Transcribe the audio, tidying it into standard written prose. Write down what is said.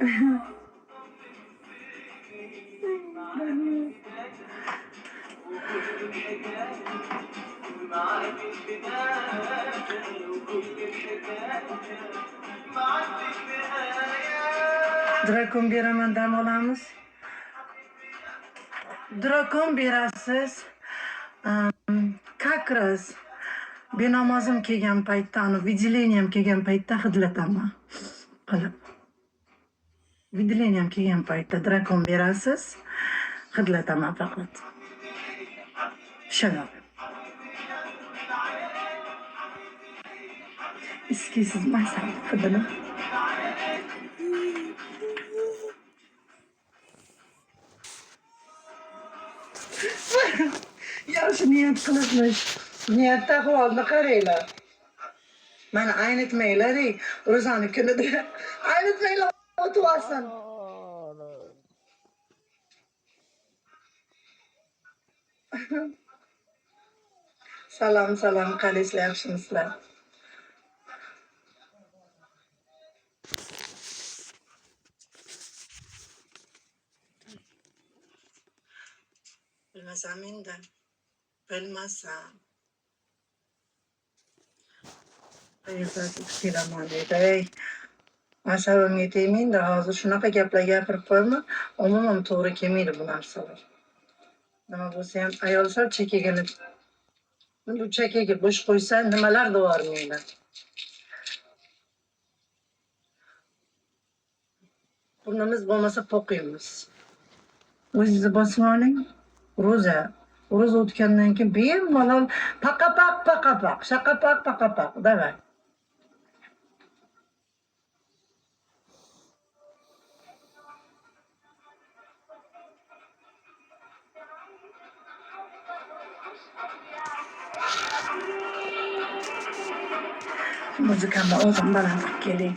Drakon beraman, dam olamiz. Drakon berasiz. Как раз benamozim kelgan paytda, vigileniyam kelgan paytda hidlataman. Qilib. Vigileniyam kelgan paytda drakon berasiz, hidlataman faqat. Shana. Iskisiz masal hidini. Yaxshi niyat qilibmish. Niyatda ahvolni qaranglar. Mana aynitmanglar, o'zani kunida. Aynitmanglar, o'tib olsin. Salom, qalaysizlar, yaxshimisizlar? Bilmasam endi. Bilmasam. Kelaman deydi. Asabimga tegmaydi, hozir shunaqa gaplar gapirib qo'yaman. Umuman to'g'ri kelmaydi bu narsalar. Nima bo'lsa ham ayol sal chekagini bu chekaga bo'sh qo'ysa nimalar devormayman. Burnimiz bo'lmasa po'qiymiz. O'zingizni bosib oling. Ro'za o'tgandan keyin bemalol paqapaq, shaqapaq, davay. Muzikamni o'zim baland qilib keling.